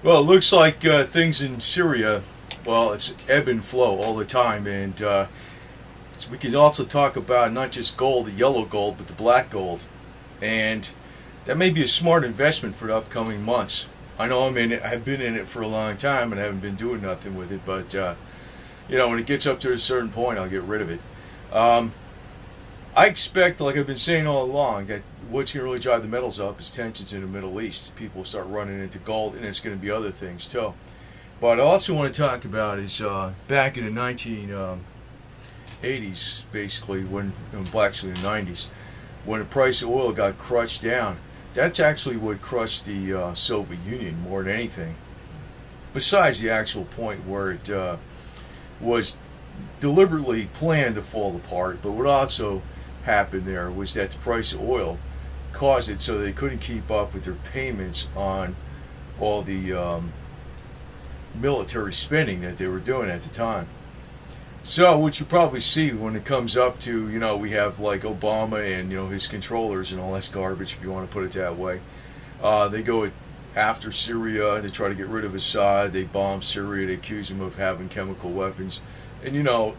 Well, it looks like things in Syria, well, it's ebb and flow all the time. And we can also talk about not just gold, the yellow gold, but the black gold. And that may be a smart investment for the upcoming months. I know I'm in it. I've been in it for a long time and haven't been doing nothing with it. But, when it gets up to a certain point, I'll get rid of it. Um, I expect, like I've been saying all along, that what's going to really drive the metals up is tensions in the Middle East. People will start running into gold, and it's going to be other things too. But I also want to talk about is back in the 1980s, basically, well, actually the 90s, when the price of oil got crushed down. That's actually what crushed the Soviet Union more than anything. Besides the actual point where it was deliberately planned to fall apart, but what also happened there was that the price of oil caused it so they couldn't keep up with their payments on all the military spending that they were doing at the time. So what you probably see when it comes up to, we have like Obama and, his controllers and all that garbage, if you want to put it that way. They go after Syria, they try to get rid of Assad, they bomb Syria, they accuse him of having chemical weapons. And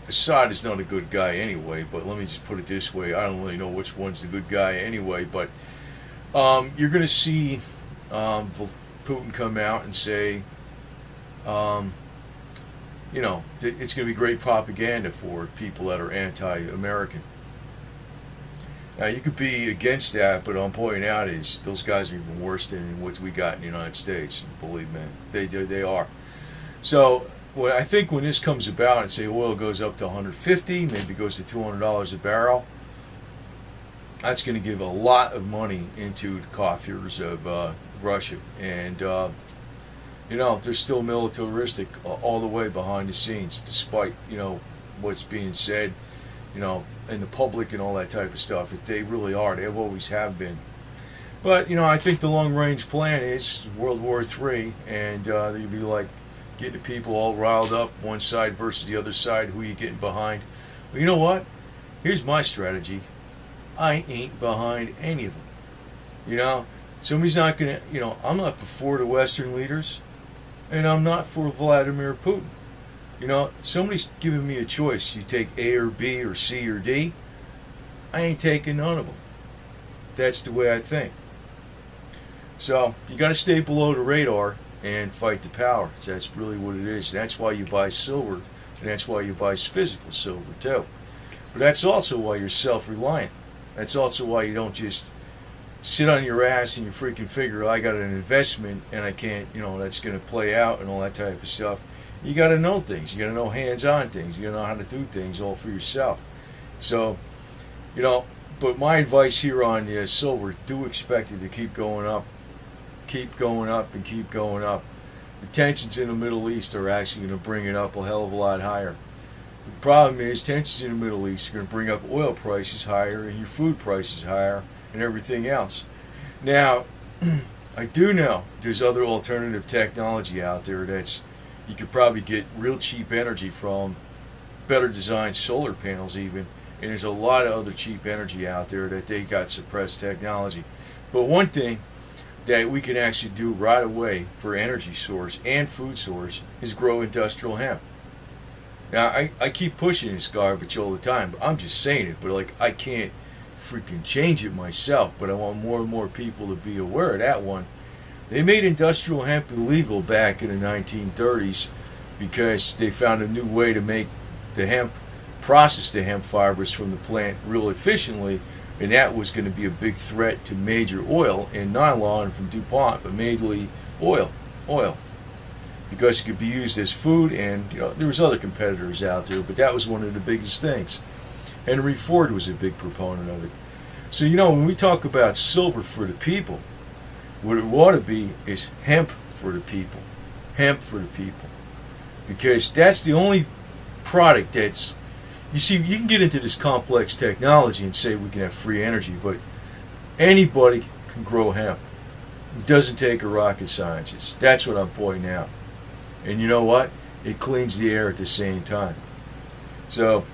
Assad is not a good guy anyway, but let me just put it this way. I don't really know which one's the good guy anyway, but you're going to see Putin come out and say, it's going to be great propaganda for people that are anti-American. Now, you could be against that, but I'm pointing out is those guys are even worse than what we got in the United States. Believe me, they are. So, I think when this comes about and say oil goes up to 150, maybe goes to $200 a barrel, that's going to give a lot of money into the coffers of Russia. And, they're still militaristic all the way behind the scenes, despite, what's being said, in the public and all that type of stuff. They really are. They always have been. But, I think the long-range plan is World War III, and they'd be like, getting the people all riled up, one side versus the other side, who you getting behind. Well, you know what? Here's my strategy. I ain't behind any of them. Somebody's not going to, I'm not for the Western leaders, and I'm not for Vladimir Putin. Somebody's giving me a choice. You take A or B or C or D. I ain't taking none of them. That's the way I think. So, you got to stay below the radar and fight the power. That's really what it is. And that's why you buy silver, and that's why you buy physical silver too. But that's also why you're self-reliant. That's also why you don't just sit on your ass and you freaking figure, I got an investment and I can't, that's going to play out and all that type of stuff. You got to know things. You got to know hands-on things. You got to know how to do things all for yourself. So, but my advice here on silver, do expect it to keep going up. Keep going up and keep going up. The tensions in the Middle East are actually going to bring it up a hell of a lot higher. But the problem is tensions in the Middle East are going to bring up oil prices higher and your food prices higher and everything else. Now, I do know there's other alternative technology out there that's you could probably get real cheap energy from, better designed solar panels even, and there's a lot of other cheap energy out there that they got suppressed technology. But one thing that we can actually do right away for energy source and food source is grow industrial hemp. Now, I keep pushing this garbage all the time, but I'm just saying it, but I can't freaking change it myself, but I want more and more people to be aware of that one. They made industrial hemp illegal back in the 1930s because they found a new way to make process the hemp fibers from the plant real efficiently, and that was going to be a big threat to major oil and nylon from DuPont, but mainly oil, because it could be used as food, and there was other competitors out there, but that was one of the biggest things. Henry Ford was a big proponent of it. So when we talk about silver for the people, what it ought to be is hemp for the people, because that's the only product that's. You see, you can get into this complex technology and say we can have free energy, but anybody can grow hemp. It doesn't take a rocket scientist. That's what I'm pointing out. And you know what? It cleans the air at the same time. So,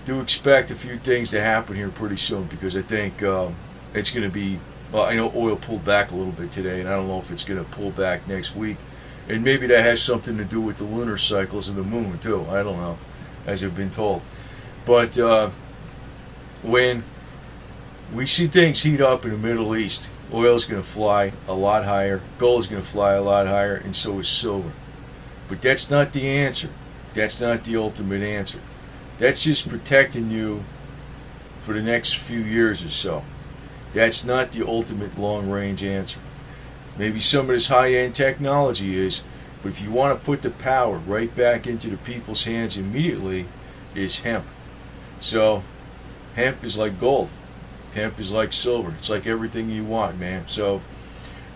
do expect a few things to happen here pretty soon, because I think it's going to be Well, I know oil pulled back a little bit today, and I don't know if it's going to pull back next week. And maybe that has something to do with the lunar cycles of the moon, too. I don't know, as I've been told. But when we see things heat up in the Middle East, oil is going to fly a lot higher, gold is going to fly a lot higher, and so is silver. But that's not the answer. That's not the ultimate answer. That's just protecting you for the next few years or so. That's not the ultimate long-range answer. Maybe some of this high-end technology is, but if you want to put the power right back into the people's hands immediately, is hemp. So, hemp is like gold. Hemp is like silver. It's like everything you want, man. So,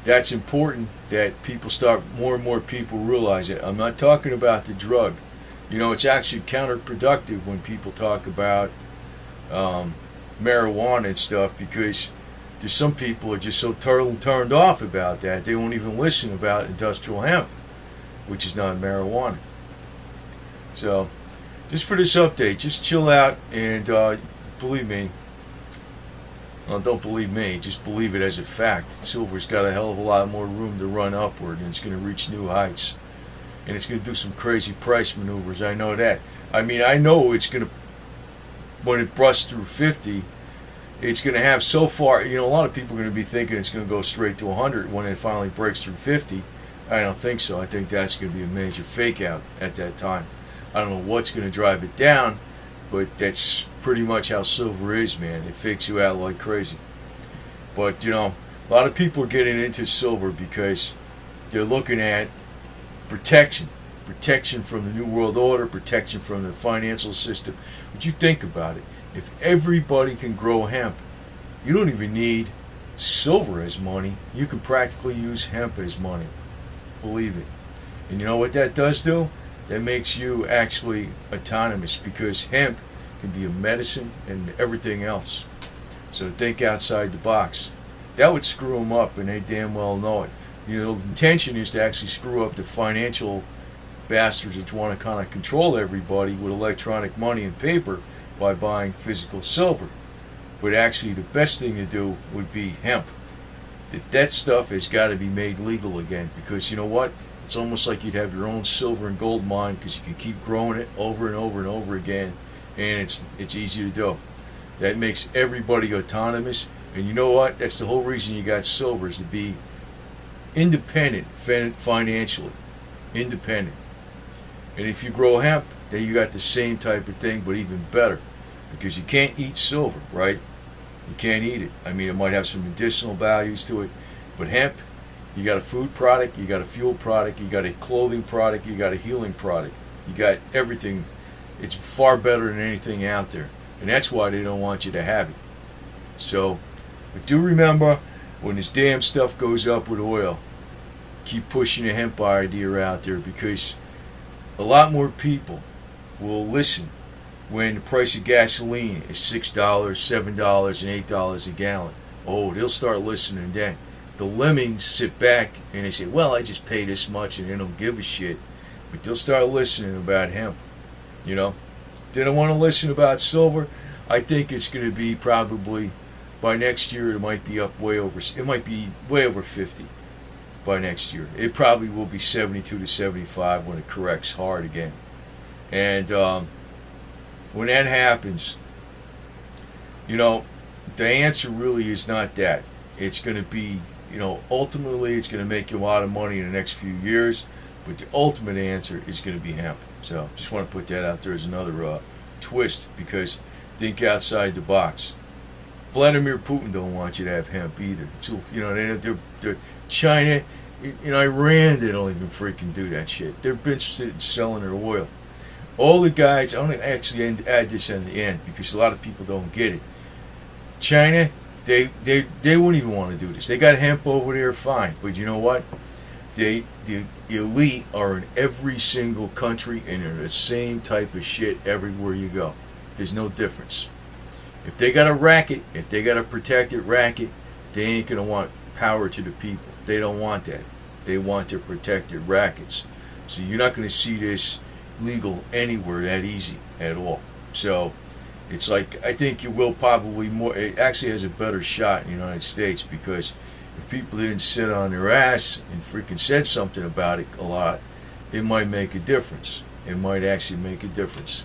that's important that people start, more and more people realize it. I'm not talking about the drug. You know, it's actually counterproductive when people talk about marijuana and stuff, because there's some people are just so turned off about that they won't even listen about industrial hemp, which is not marijuana. So, just for this update, just chill out and believe me. Well, don't believe me, just believe it as a fact. Silver's got a hell of a lot more room to run upward, and it's going to reach new heights. And it's going to do some crazy price maneuvers, I know that. I mean, I know it's going to, when it busts through 50, it's going to have so far, you know, a lot of people are going to be thinking it's going to go straight to 100 when it finally breaks through 50. I don't think so. I think that's going to be a major fake out at that time. I don't know what's going to drive it down, but that's pretty much how silver is, man. It fakes you out like crazy. But, you know, a lot of people are getting into silver because they're looking at protection. Protection from the New World Order, protection from the financial system. But you think about it. If everybody can grow hemp, you don't even need silver as money. You can practically use hemp as money. Believe it. And you know what that does do? That makes you actually autonomous, because hemp can be a medicine and everything else. So think outside the box. That would screw them up, and they damn well know it. You know, the intention is to actually screw up the financial bastards that want to kind of control everybody with electronic money and paper by buying physical silver. But actually the best thing to do would be hemp. That stuff has got to be made legal again, because you know what? It's almost like you'd have your own silver and gold mine, because you can keep growing it over and over and over again, and it's easy to do. That makes everybody autonomous, and you know what? That's the whole reason you got silver, is to be independent financially. Independent. And if you grow hemp, then you got the same type of thing, but even better. Because you can't eat silver, right? You can't eat it. I mean, it might have some medicinal values to it, but hemp, you got a food product, you got a fuel product, you got a clothing product, you got a healing product. You got everything. It's far better than anything out there. And that's why they don't want you to have it. So, but do remember, when this damn stuff goes up with oil, keep pushing the hemp idea out there, because a lot more people will listen when the price of gasoline is $6, $7, and $8 a gallon. Oh, they'll start listening then. The lemmings sit back and they say, well, I just pay this much, and they don't give a shit. But they'll start listening about hemp. You know? They don't want to listen about silver. I think it's going to be probably, by next year, it might be up way over, it might be way over 50 by next year. It probably will be 72 to 75 when it corrects hard again. And when that happens, you know, the answer really is not that. It's going to be, you know, ultimately it's going to make you a lot of money in the next few years, but the ultimate answer is going to be hemp. So just want to put that out there as another twist, because think outside the box. Vladimir Putin don't want you to have hemp either. So, you know, they're China, in Iran, they don't even freaking do that shit. They're interested in selling their oil. All the guys, I'm going to actually add this in the end, because a lot of people don't get it. China, they wouldn't even want to do this. They got hemp over there, fine. But you know what? The elite are in every single country, and they're the same type of shit everywhere you go. There's no difference. If they got a racket, if they got a protected racket, they ain't going to want power to the people. They don't want that. They want their protected rackets. So you're not going to see this legal anywhere that easy at all. So It's like, I think you will probably more. It actually has a better shot in the United States, because if people didn't sit on their ass and freaking said something about it a lot, it might make a difference. It might actually make a difference.